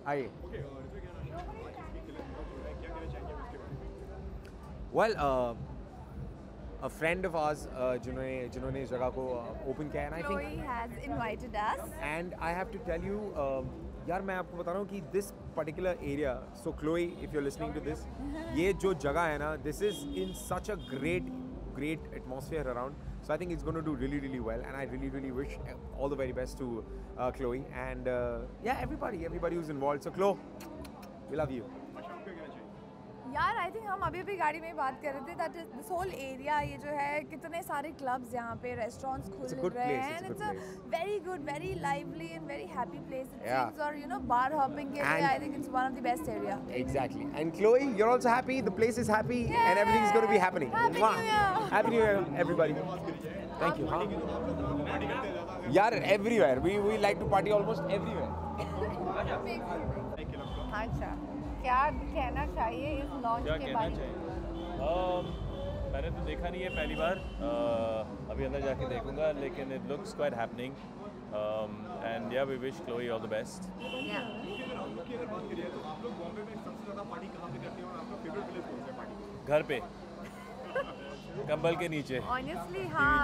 आइए। Well a friend of ours जिन्होंने इस जगह को ओपन किया है, and I think Chloe has invited us. and I have to tell you यार मैं आपको बता रहा हूँ कि this particular area, so Chloe if you're listening to this, ये जो जगह है ना, this is in such a great atmosphere around, so I think it's going to do really well, and I really wish all the very best to Chloe and yeah, everybody who's involved. So Chloe, we love you. यार I think हम अभी भी गाड़ी में बात कर रहे थे दैट दिस होल एरिया, ये जो है कितने सारे क्लब्स यहाँ पे, रेस्टोरेंट्स खुल रहे हैं, and it's a very good, very lively and very happy place it seems, और यू नो बार हॉपिंग के लिए I think it's one of the best area. Exactly. And Chloe, you're also happy, the place is happy, and everything's going to be happening. Happy New Year. Happy New Year everybody. Thank you. यार everywhere we like to party almost everywhere. अच्छा, क्या कहना चाहिए इस launch के बारे में? मैंने तो देखा नहीं है पहली बार, अभी अंदर जाके देखूंगा, लेकिन it looks quite happening and yeah we wish Chloe all the best. घर पे कंबल के नीचे. Honestly, हाँ,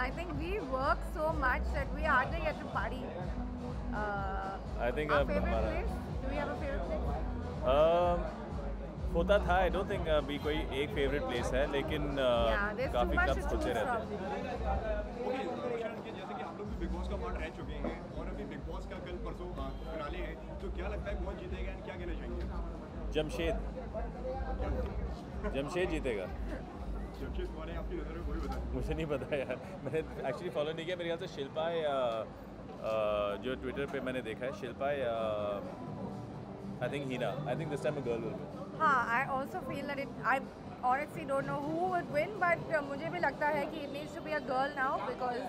I think we work so much that we hardly get to party. I think our favorite place? Do we have a favorite place? होता था, I don't think अभी कोई एक फेवरेट प्लेस है, लेकिन काफ़ी क्लब्स होते रहते हैं. जैसे कि आप लोग भी बिग बॉस का पार्ट रह चुके हैं और अभी बिग बॉस का कल परसों फिनाले है, तो क्या लगता है कौन जीतेगा एंड क्या कहना चाहेंगे? जमशेद जीतेगा. जमशेद कौन है आपकी नज़र में, कोई बता? मुझे नहीं पता यार, मैंने एक्चुअली फॉलो नहीं किया. मेरे ख्याल से शिल्पा या जो ट्विटर पे मैंने देखा है, शिल्पा या I think Hina. I think this time a girl will win. हाँ, I also feel that I honestly don't know who would win, but मुझे भी लगता है कि it needs to be a girl now because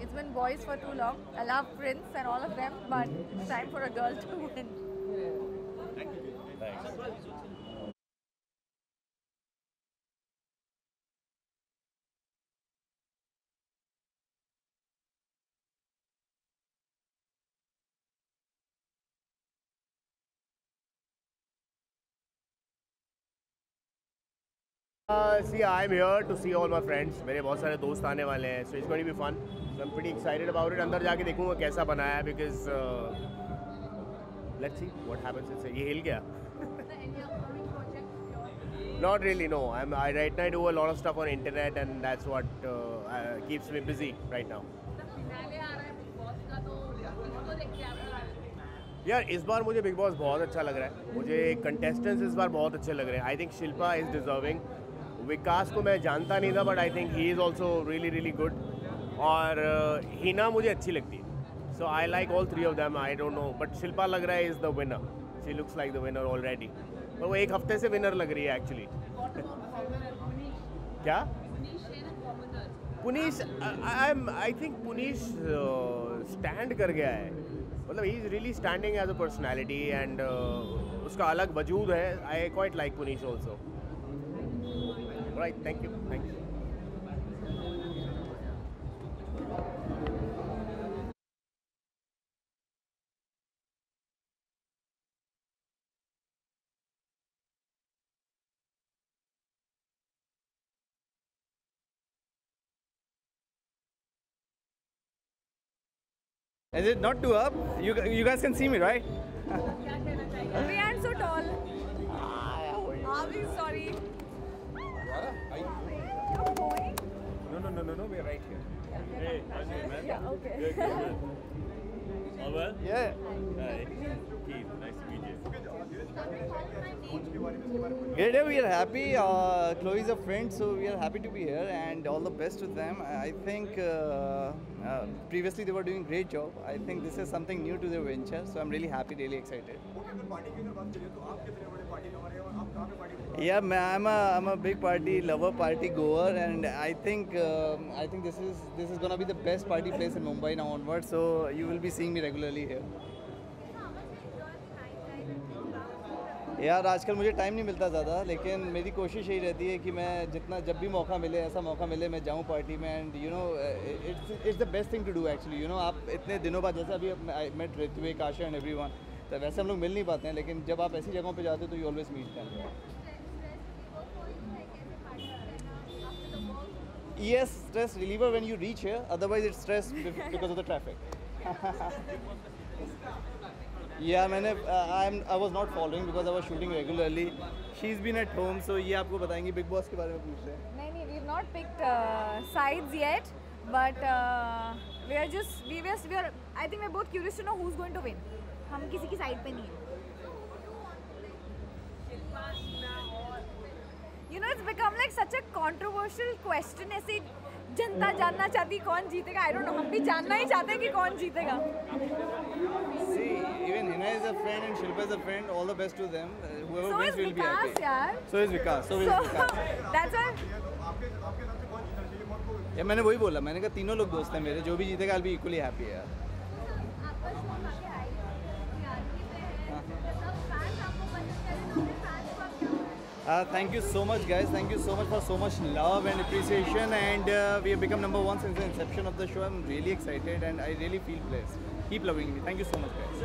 it's been boys for too long. I love Prince and all of them, but it's time for a girl to win. Thanks. See, I'm here to see all my friends. मेरे बहुत सारे दोस्त आने वाले हैं, so it's going to be fun. So I'm pretty excited about it. अंदर जाके देखूँगा कैसा बनाया है, because let's see what happens. ये हिल गया. Not really, no. I right now do a lot of stuff on internet, and that's what keeps me busy right now. यार इस बार मुझे बिग बॉस बहुत अच्छा लग रहा है. मुझे कंटेस्टेंट्स इस बार बहुत अच्छे लग रहे हैं. I think Shilpa is deserving. Vikas को मैं जानता नहीं था, but I think he is also really good. और हिना मुझे अच्छी लगती है. So I like all three of them. I don't know, but Shilpa लग रहा है is the winner. She looks like the winner already. पर वो एक हफ्ते से विनर लग रही है एक्चुअली. क्या Puneesh? I think Puneesh stand कर गया है. मतलब he is really standing as a personality, and उसका अलग वजूद है. I quite like Puneesh also. Right, thank you. Is it not too up? You guys can see me, right? We aren't so tall. Are we sorry? You're going? No, we're right here. Hey, how's it, man? Yeah, okay. Good. All well? Yeah. Hi. Keith, nice to meet you. Great, we are happy. Chloe is a friend, so we are happy to be here, and all the best to them. I think previously they were doing great job. I think this is something new to their venture, so I'm really happy, really excited. Yeah, I'm a big party lover, party goer, and I think this is gonna be the best party place in Mumbai now onwards. So you will be seeing me regularly here. यार आजकल मुझे time नहीं मिलता ज़्यादा, लेकिन मेरी कोशिश यही रहती है कि मैं जितना जब भी मौका मिले, ऐसा मौका मिले, मैं जाऊँ पार्टी में. And you know it's the best thing to do actually. You know आप इतने दिनों बाद, जैसे अभी I met Ritvik, Asha and everyone, तो वैसे हम लोग मिल नहीं पाते हैं, लेकिन जब आप ऐसी जगहों पे जाते हो तो you always meet them. Yes, stress reliever when you reach here. Otherwise, it's stress because of the traffic. Yeah, I was not following because I was shooting regularly. She's been at home, so ये आपको बताएंगी. Big Boss के बारे में पूछ रहे हैं. नहीं, we've not picked sides yet, but we are. I think we're both curious to know who's going to win. हम किसी की साइड पे नहीं हैं. You know, it's become like such a controversial question. ऐसे जनता जानना चाहती कौन जीतेगा. I don't know. हम भी जानना ही चाहते हैं कि कौन जीतेगा. See, even Hina is a friend and Shilpa is a friend. All the best to them. Whoever So wins is will be Vikas, happy. यार. So is Vikas. So is Vikas. That's a. आपके हिसाब से कौन जीतना चाहिए मौत को? या मैंने वही बोला. मैंने कहा तीनों लोग दोस्त हैं मेरे. जो भी जीतेगा I'll be equally happy यार. Thank you so much, guys. Thank you so much for so much love and appreciation. And we have become number one since the inception of the show. I'm really excited and I really feel blessed. Keep loving me. Thank you so much, guys.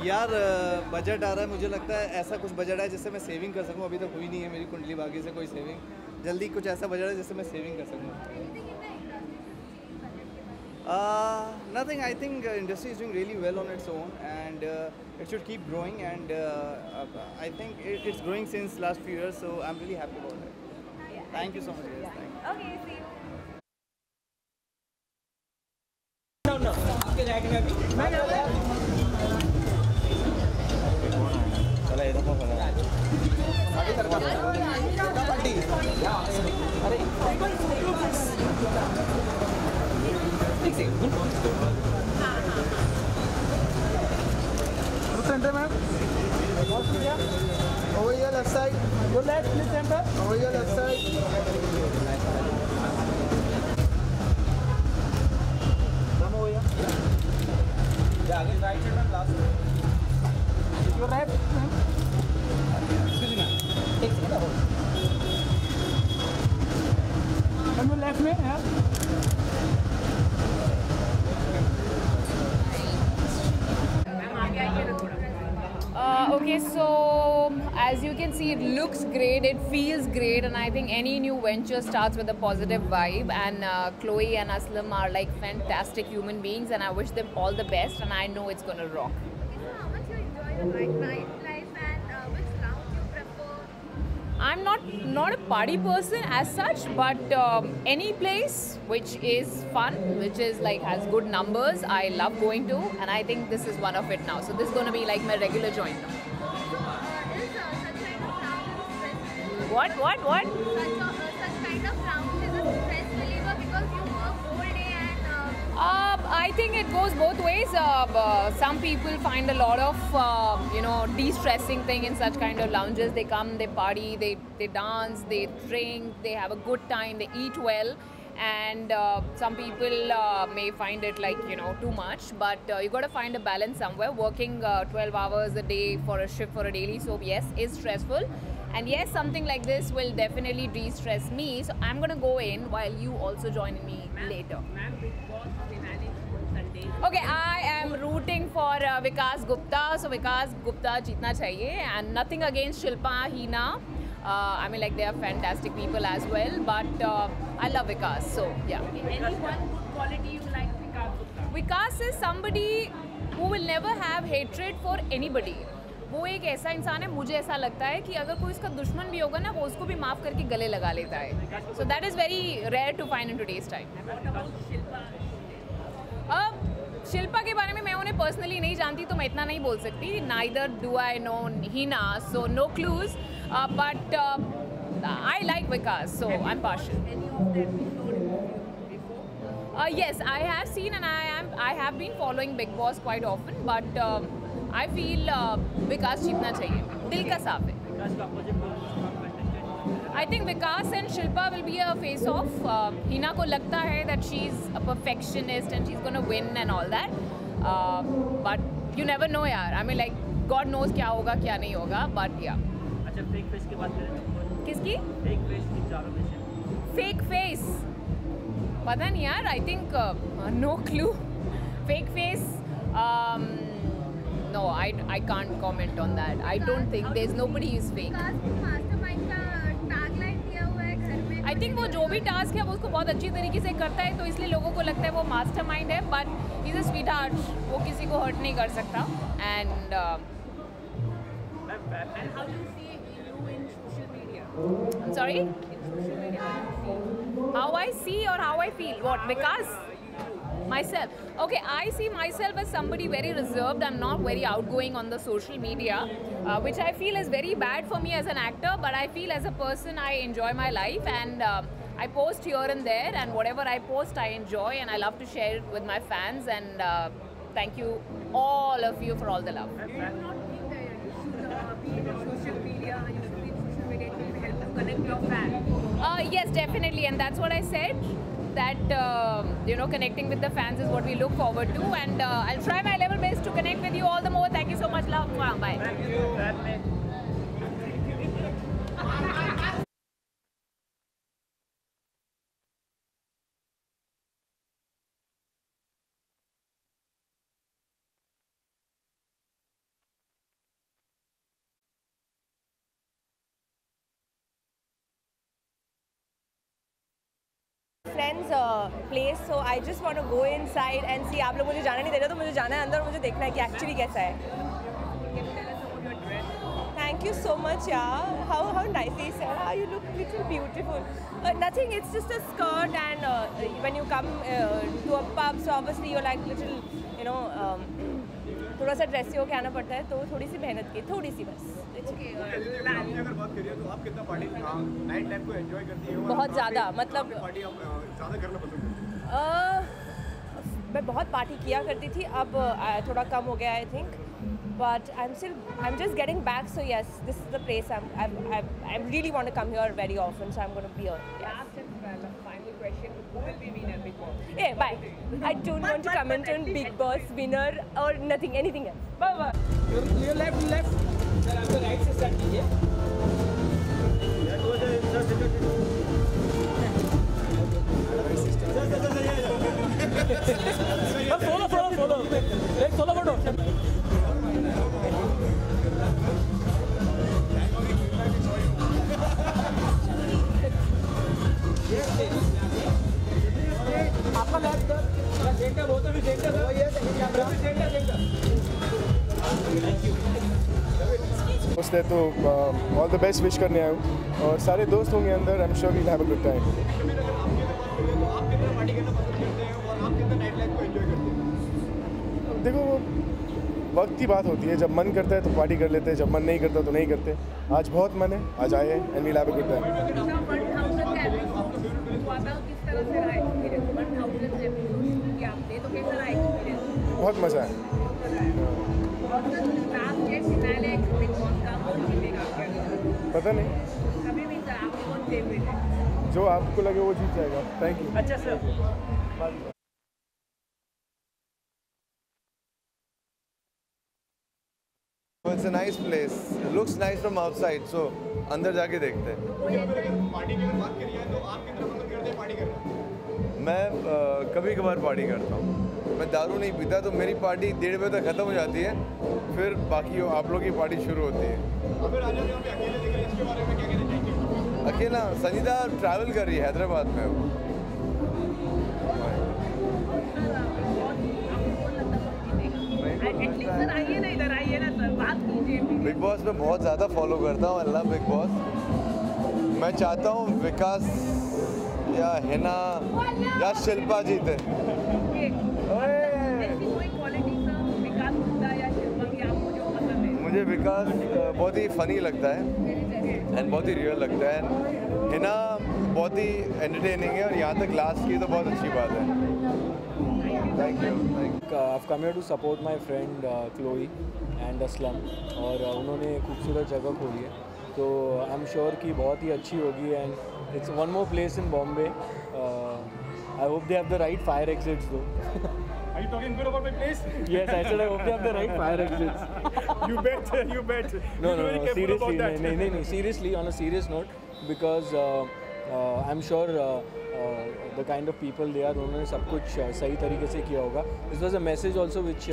यार budget आ रहा है. मुझे लगता है ऐसा कुछ budget है जिससे मैं सेविंग कर सकूं. अभी तक हुई नहीं है मेरी कुंडली भाग्य से कोई सेविंग. जल्दी कुछ ऐसा बजट है जिससे मैं सेविंग कर सकूं. Nothing. I think industry is doing really well on its own, and it should keep growing. And I think it's growing since last few years, so I'm really happy about it. Thank you so much, guys. Thank you. Okay, see you. Center, ma'am. Over your left side. Your left, please, center. Over your left side. Come over here. Yeah, again right side, ma'am. Last. Your right, ma'am. Excuse me, ma'am. Take second. Hold. Come your left, ma'am. Yeah. Okay, so as you can see, it looks great, it feels great, and I think any new venture starts with a positive vibe. And Chloe and Aslam are like fantastic human beings, and I wish them all the best, and I know it's gonna rock. How much you enjoy the nightlife and which lounge you prefer? I'm not a party person as such, but any place which is fun, which is like has good numbers, I love going to, and I think this is one of it now. So this is gonna be like my regular joint now. Is such kind of lounge stress reliever? What? Such kind of lounge is a stress reliever because you work whole day and. I think it goes both ways. Some people find a lot of de-stressing thing in such kind of lounges. They come, they party, they dance, they drink, they have a good time, they eat well. And some people may find it like too much, but you got to find a balance somewhere. Working 12 hours a day for a shift for a daily soap, yes, is stressful. And yes, something like this will definitely de-stress me. So I'm gonna go in while you also join me later. Okay, I am rooting for Vikas Gupta. So Vikas Gupta jeetna chahiye, and nothing against Shilpa, Hina. I mean, like, they are fantastic people as well, but I love Vikas. So yeah. Any one good quality you like Vikas Gupta? Vikas is somebody who will never have hatred for anybody. वो एक ऐसा इंसान है, मुझे ऐसा लगता है कि अगर कोई उसका दुश्मन भी होगा ना, वो उसको भी माफ़ करके गले लगा लेता है. So that is very rare to find in today's time. Shilpa के बारे में मैं उन्हें पर्सनली नहीं जानती, तो मैं इतना नहीं बोल सकती. Neither do I know Hina, so no clues. But I like Vikas, so I'm partial. Any of them you showed before? Yes, I have seen, and I have been following Big Boss quite often, but I feel Vikas जीतना चाहिए. दिल का साफ है. I think Vikas and Shilpa will be a face-off. Hina को लगता है that she's a perfectionist and she's gonna win and all that. But you never know यार. I mean, like, God knows क्या होगा क्या नहीं होगा. But yeah. अच्छा, fake face की बात करें तो किसकी? fake face की चारों में से. Fake face. पता नहीं यार, I think no clue. Fake face. No, I can't comment on that. I don't think there's nobody is fake. Mastermind का टैगलाइन दिया हुआ है घर में. I think वो जो भी टास्क है वो उसको बहुत अच्छी तरीके से करता है, तो इसलिए लोगों को लगता है वो मास्टरमाइंड है, but he's a sweetheart. वो किसी को हर्ट नहीं कर सकता. And And how do you see you in social media? I'm sorry? In social media, how do you see? How I see or how I feel? What? Because myself. Okay, I see myself as somebody very reserved. I'm not very outgoing on the social media, which I feel is very bad for me as an actor. But I feel as a person, I enjoy my life, and I post here and there, and whatever I post, I enjoy, and I love to share it with my fans. And thank you, all of you, for all the love. Do you not think that you should be in social media? You should be in social media. It will help to connect your fans. Yes, definitely, and that's what I said. That connecting with the fans is what we look forward to, and I'll try my level best to connect with you all the more. Thank you so much, love. Bye. Thank you. friend's place, so I just want to go inside and see. आप लोग मुझे जाना नहीं दे रहे, तो मुझे जाना है अंदर, मुझे देखना है कि एक्चुअली कैसा है. Thank you so much, yeah. How nicely said. You look little beautiful. Nothing. It's just a skirt, and when you come to a pub, so obviously you're like little, थोड़ा सा ड्रेस होके आना पड़ता है, तो थोड़ी सी मेहनत की, थोड़ी सी बस. अगर बात करिए तो आप कितना पार्टी नाइट लाइफ को एंजॉय करती हैं? बहुत ज़्यादा, मतलब पार्टी आप ज़्यादा करना पसंद करती हैं? मैं बहुत पार्टी किया करती थी, अब थोड़ा कम हो गया I think, but I'm just getting back, so yes, this is the place I really want to come here very often, so I'm going to be here. Last and final question: who will be winner Big Boss? Hey, bye. I don't want to comment on Big Boss winner or anything else. Bye. Your left. Sir, आपको right से start कीजिए. Follow. Take solo photo. आपका left centre बहुत अभी centre वो ये centre. दोस्त है तो ऑल द बेस्ट विश करने आया हूँ, और सारे दोस्त होंगे अंदर. I am sure we'll have a good time. देखो, वक्त की बात होती है. जब मन करता है तो पार्टी कर लेते हैं, जब मन नहीं करता तो नहीं करते. आज बहुत मन है, आज आए हैं, and we'll have a good time. बहुत मज़ा है. पता नहीं, जो आपको लगे वो जीत जाएगा. Thank you. अच्छा sir. It's a nice place. It looks nice from outside, so अंदर जाके देखते हैं. पार्टी की अगर बात करिए तो आप कितना पसंद करते हैं पार्टी करना? मैं कभी कभार पार्टी करता हूँ. मैं दारू नहीं पीता, तो मेरी पार्टी 1:30 बजे तक ख़त्म हो जाती है, फिर बाकी आप लोग की पार्टी शुरू होती है. अगर राजा जी अभी अकेले दिख रहे हैं, इसके बारे में क्या कहना चाहेंगे? अकेला संजीदा ट्रैवल कर रही है हैदराबाद में. बिग बॉस में बहुत ज़्यादा फॉलो करता हूँ. I love big boss. मैं चाहता हूँ विकास या हिना या शिल्पा जीते. मुझे विकास बहुत ही फनी लगता है एंड बहुत ही रियल लगता है. हिना बहुत ही एंटरटेनिंग है, और यहाँ तक लास्ट की तो बहुत अच्छी बात है. Thank you. I've come here to support my friend Chloe and Aslam, और उन्होंने खूबसूरत जगह खोली है, तो आई एम श्योर कि बहुत ही अच्छी होगी. And it's one more place in Bombay. I hope they have the right fire exits दो. Are you talking good about my place? Yes, I said I hope they have the right fire exits. You bet. No, seriously, no, seriously, on a serious note, because I'm sure the kind of people they are, उन्होंने सब कुछ सही तरीके से किया होगा. This was a message also which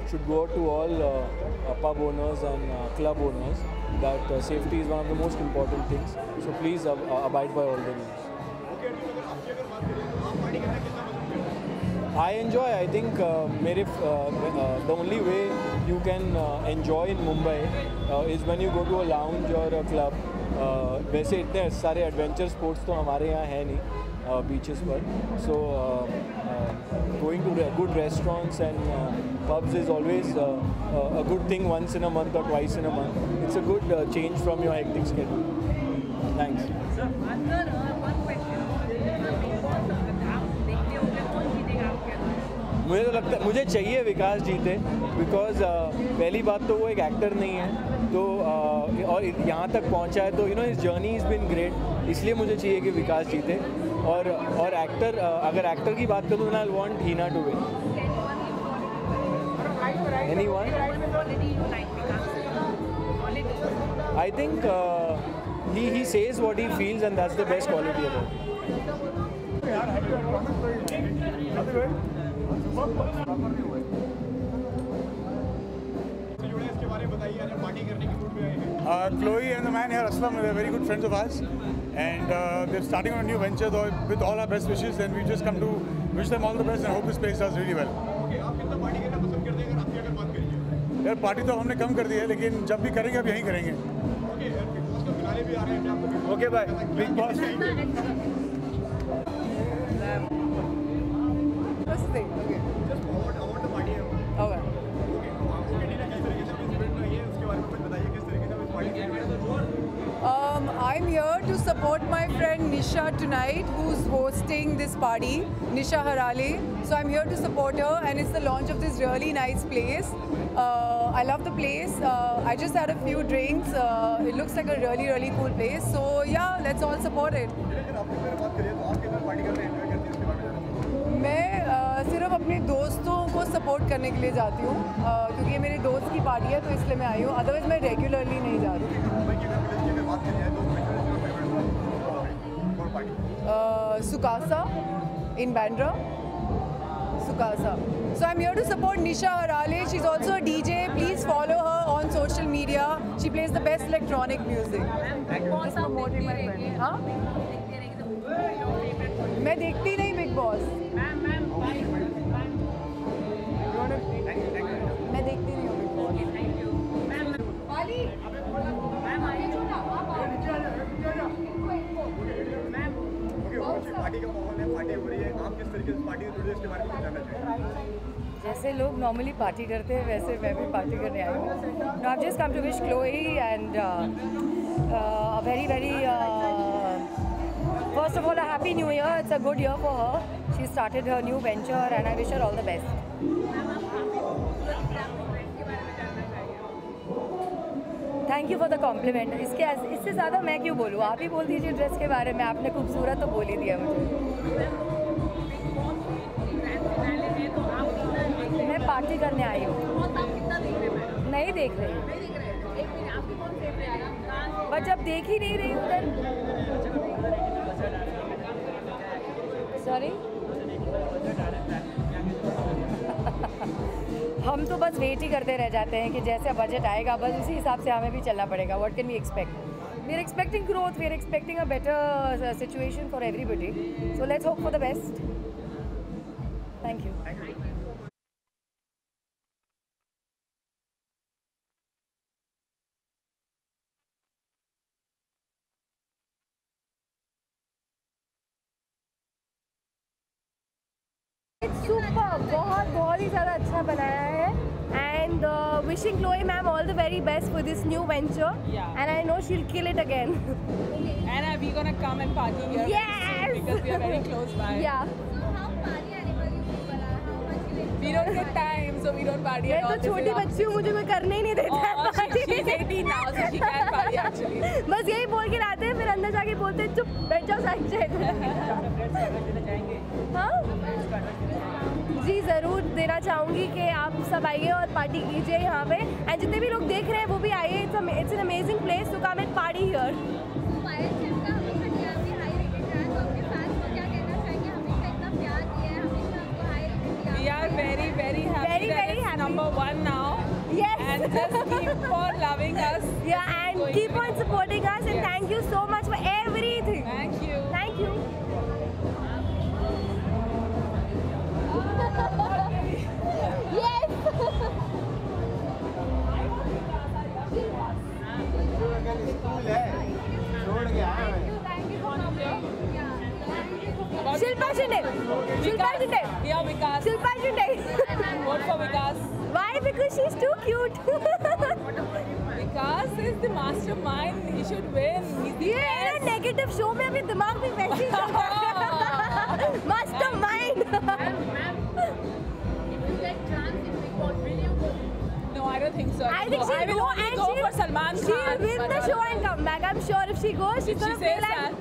should go out to all pub owners and club owners that safety is one of the most important things. So please abide by all the rules. I enjoy. I think the only way you can enjoy in Mumbai is when you go to a lounge or a club. वैसे इतने सारे adventure sports तो हमारे यहाँ है नहीं beaches पर. So going to good restaurants and pubs is always a good thing once in a month or twice in a month. It's a good change from your hectic schedule. Thanks. Sir, one question. मुझे तो लगता है मुझे चाहिए विकास जीते because पहली बात तो वो एक एक्टर नहीं है तो और यहाँ तक पहुँचा है तो you know his journey is been great इसलिए मुझे चाहिए कि विकास जीते और एक्टर अगर एक्टर की बात करूँ I want Hina to win. Anyone? I think he says what he feels and that's the best quality about him. Chloe and the man here, Aslam, they're very good friends of ours, and they're starting on a new venture with all our best wishes, and we just come to wish them all the best and hope this place does really well. यार party तो हमने कम कर दी है लेकिन जब भी करेंगे अब यहीं करेंगे. Okay bye Bigg Boss. I'm here to support my friend Nisha tonight, who's hosting this party, Nisha Harale. So I'm here to support her, and it's the launch of this really nice place. I love the place. I just had a few drinks. It looks like a really, really cool place. So yeah, let's all support it. मैं सिर्फ अपने दोस्तों को support करने के लिए जाती हूँ क्योंकि ये मेरे दोस्त की पार्टी है तो इसलिए मैं आई हूँ. अदरवाइज मैं रेगुलरली नहीं जा रही. Sukasa in Bandra. Sukasa. So I'm here to support Nisha Harale. She's also a DJ. Please follow her on social media. She plays the best electronic music. Just promoting my friend. हाँ? मैं देखती नहीं big boss. मैं देखती नहीं हूँ big boss. Party का माहौल है, पार्टी हो रही है, आप किस तरीके से पार्टी से जुड़े इसके बारे में जानना चाहिए. जैसे लोग नॉर्मली पार्टी करते हैं वैसे मैं भी पार्टी करने आई हूँ. Now I've just come to wish Chloe and a very very first of all a happy new year. It's a good year for her. She started her new venture and I wish her all the best. Thank you for the compliment. इससे ज़्यादा मैं क्यों बोलूँ, आप ही बोल दीजिए dress के बारे में. आपने खूबसूरत तो बोल ही दिया मुझे. मैं पार्टी करने आई हूँ. नहीं देख रही हूँ बट जब देख ही नहीं रही हूँ सॉरी. हम तो बस वेट ही करते रह जाते हैं कि जैसे बजट आएगा बस उसी हिसाब से हमें भी चलना पड़ेगा. What can we expect? We are expecting growth, we are expecting a better situation for everybody. So let's hope for the best. Thank you. बहुत ही ज़्यादा अच्छा बनाया है. And wishing Chloe ma'am all the very best for this new venture. Yeah. And I know she'll kill it again. And we're gonna come and party here. Yes. Because we are very close by. Yeah. So how party animal you people are? How much you We don't get time, so we don't party at all. मैं तो छोटी बच्ची हूँ, मुझे कोई करने ही नहीं देता है party. She's 18 now, so she can party actually. बस यही बोल के लाते हैं, फिर अंदर जाके बोलते हैं चुप बैठ जाओ साइड से. हाँ जी ज़रूर देना चाहूँगी कि आप सब आइए और पार्टी कीजिए यहाँ पे. एंड जितने भी लोग देख रहे हैं वो भी आइए. It's an amazing place to come and party here. #1 now. Yes. And just keep on loving us. Yeah, and keep on supporting us. And thank you so much for everything. Thank you. Thank you. Shilpa Shinde. Shilpa Shinde. Yeah, Vikas. Shilpa Shinde. Vote for Vikas. Why? Because she's too cute. Vikas is the mastermind. He should win. He's the ये ना negative show में अभी दिमाग में वैसे ही चल रहा है. Mastermind. No, I don't think so. I think she'll will go only and go for Salman Khan. she'll win the show and come back. I'm sure if she goes, she's gonna play says like. that.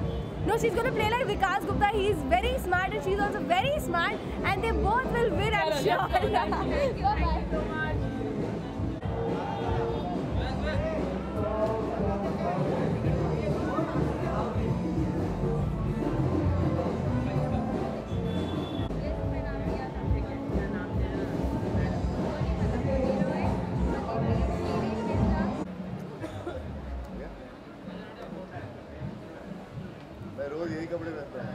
No, she's gonna play like Vikas Gupta. He's very smart and she's also very smart, and they both will win. I'm sure. Thank you so much. मैं रोज यही कपड़े पहनता हूँ.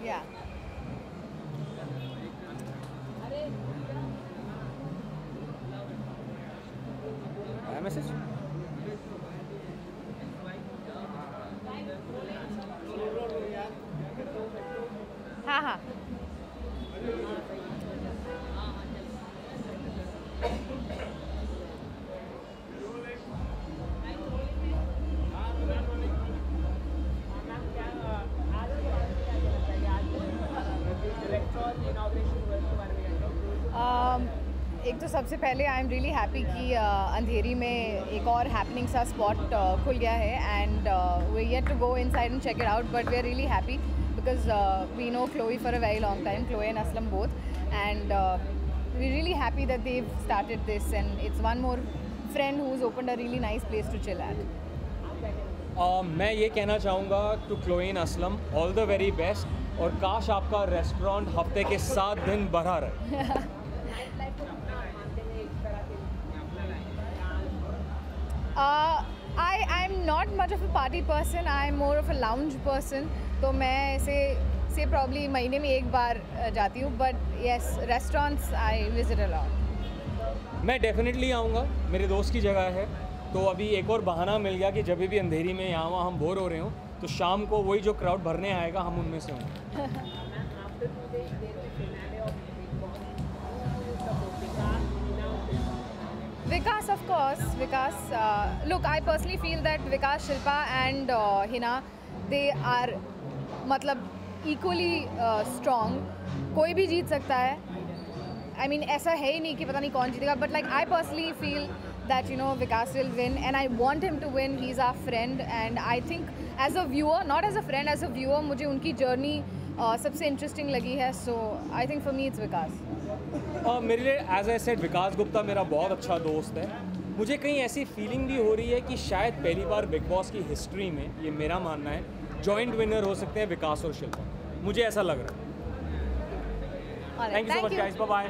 Yeah. Message हाँ हाँ. एक तो सबसे पहले आई एम रियली हैप्पी कि अंधेरी में एक और हैपनिंग सा स्पॉट खुल गया है and we yet to go inside and check it out but we are really happy because we know Chloe for a very long time, Chloe and Aslam both, and we're really happy that they've started this and it's one more friend who's opened a really nice place to chill at. मैं ये कहना चाहूँगा to Chloe and Aslam, all the very best और काश आपका restaurant हफ्ते के 7 दिन भरा रहे. I'm not much of a party person. I'm more of a lounge person. तो मैं ऐसे probably महीने में एक बार जाती हूँ. But yes, restaurants I visit a lot. मैं डेफिनेटली आऊँगा, मेरे दोस्त की जगह है. तो अभी एक और बहाना मिल गया कि जब भी अंधेरी में यहाँ वहाँ हम बोर हो रहे हो तो शाम को वही जो क्राउड भरने आएगा हम उनमें से होंगे. Vikas, of course. Vikas. Look, I personally feel that Vikas, Shilpa and Hina, they are मतलब equally strong. कोई भी जीत सकता है. I mean, ऐसा है ही नहीं कि पता नहीं कौन जीतेगा. But like I personally feel that Vikas will win, and I want him to win. He's our friend, and I think as a viewer, not as a friend, as a viewer, मुझे उनकी journey सबसे interesting लगी है. So I think for me it's Vikas. मेरे लिए as I said Vikas Gupta मेरा बहुत अच्छा दोस्त है. मुझे कहीं ऐसी फीलिंग भी हो रही है कि शायद पहली बार बिग बॉस की हिस्ट्री में, ये मेरा मानना है, जॉइंट विनर हो सकते हैं विकास और शिल्पा. मुझे ऐसा लग रहा है. Thank you so much guys, bye bye.